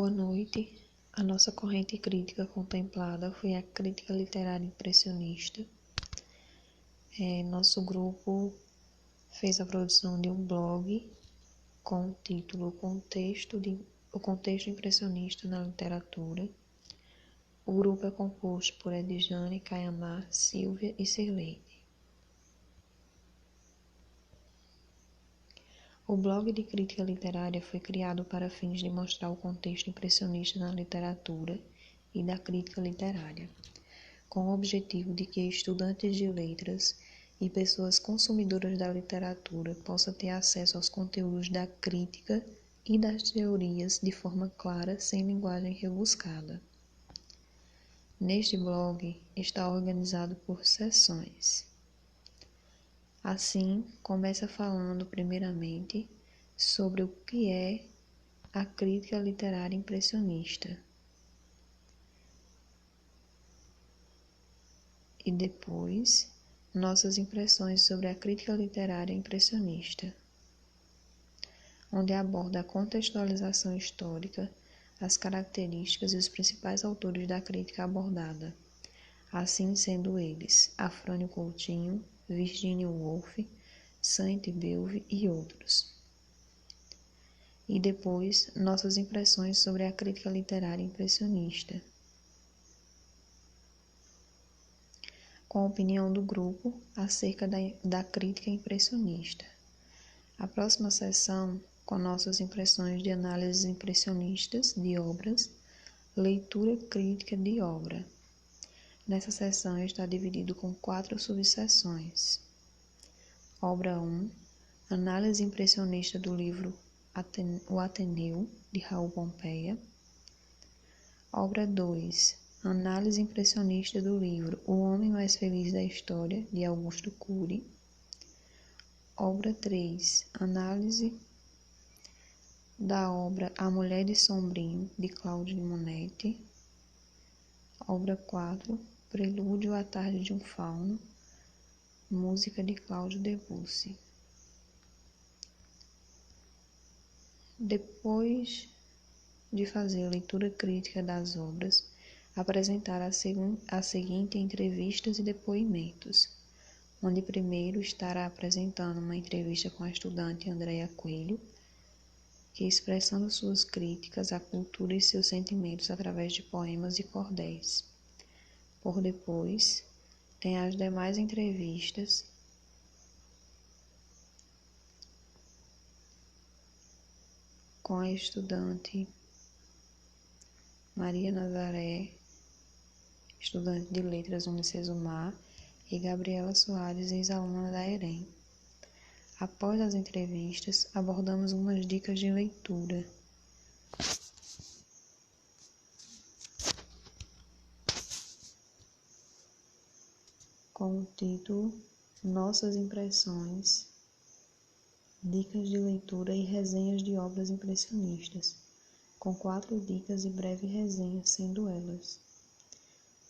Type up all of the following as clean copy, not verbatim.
Boa noite. A nossa corrente crítica contemplada foi a crítica literária impressionista. Nosso grupo fez a produção de um blog com o título O Contexto Impressionista na Literatura. O grupo é composto por Edjane, Caiamar, Silvia e Sirleide. O blog de crítica literária foi criado para fins de mostrar o contexto impressionista na literatura e da crítica literária, com o objetivo de que estudantes de letras e pessoas consumidoras da literatura possam ter acesso aos conteúdos da crítica e das teorias de forma clara, sem linguagem rebuscada. Neste blog está organizado por seções. Assim, começa falando primeiramente sobre o que é a crítica literária impressionista e depois nossas impressões sobre a crítica literária impressionista, onde aborda a contextualização histórica, as características e os principais autores da crítica abordada, assim sendo eles Afrânio Coutinho, Virginia Woolf, Sainte-Beuve e outros. E depois, nossas impressões sobre a crítica literária impressionista, com a opinião do grupo acerca da crítica impressionista. A próxima sessão, com nossas impressões de análises impressionistas de obras, leitura crítica de obra. Nessa sessão está dividido com 4 subseções. Obra 1, análise impressionista do livro O Ateneu, de Raul Pompeia. Obra 2, análise impressionista do livro O Homem Mais Feliz da História, de Augusto Cury. Obra 3, análise da obra A Mulher de Sombrio, de Cláudio de Monetti. Obra 4, Prelúdio à Tarde de um Fauno, música de Cláudio Debussy. Depois de fazer a leitura crítica das obras, apresentar a seguinte entrevistas e depoimentos, onde primeiro estará apresentando uma entrevista com a estudante Andréa Coelho, que expressando suas críticas à cultura e seus sentimentos através de poemas e cordéis. Por depois, tem as demais entrevistas com a estudante Maria Nazaré, estudante de Letras Unicesumar, e Gabriela Soares, ex-aluna da EREM. Após as entrevistas, abordamos umas dicas de leitura. Com o título Nossas Impressões, Dicas de Leitura e Resenhas de Obras Impressionistas, com 4 dicas e breve resenha, sendo elas: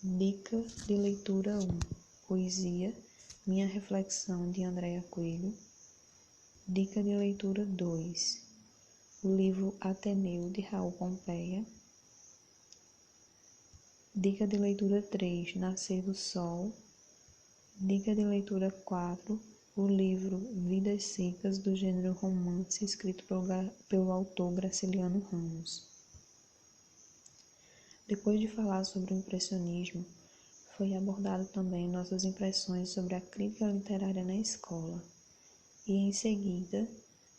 Dica de leitura 1, Poesia, Minha Reflexão, de Andréa Coelho. Dica de leitura 2, o livro Ateneu, de Raul Pompeia. Dica de leitura 3, Nascer do Sol. Dica de leitura 4, o livro Vidas Secas, do gênero romance, escrito pelo autor Graciliano Ramos. Depois de falar sobre o impressionismo, foi abordado também nossas impressões sobre a crítica literária na escola, e em seguida,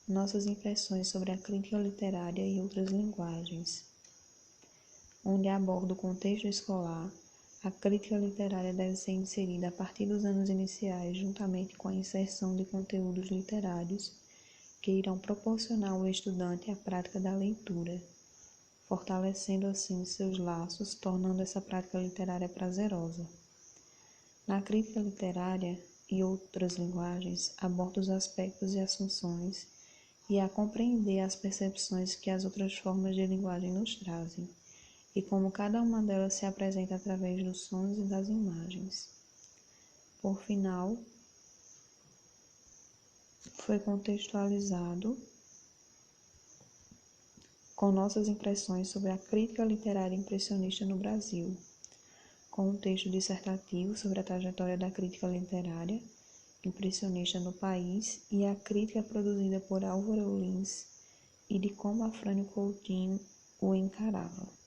nossas impressões sobre a crítica literária e outras linguagens, onde aborda o contexto escolar. A crítica literária deve ser inserida a partir dos anos iniciais, juntamente com a inserção de conteúdos literários que irão proporcionar ao estudante a prática da leitura, fortalecendo assim seus laços, tornando essa prática literária prazerosa. Na crítica literária e outras linguagens, aborda os aspectos e as funções e a compreender as percepções que as outras formas de linguagem nos trazem, e como cada uma delas se apresenta através dos sons e das imagens. Por final, foi contextualizado com nossas impressões sobre a crítica literária impressionista no Brasil, com um texto dissertativo sobre a trajetória da crítica literária impressionista no país e a crítica produzida por Álvaro Lins e de como Afrânio Coutinho o encarava.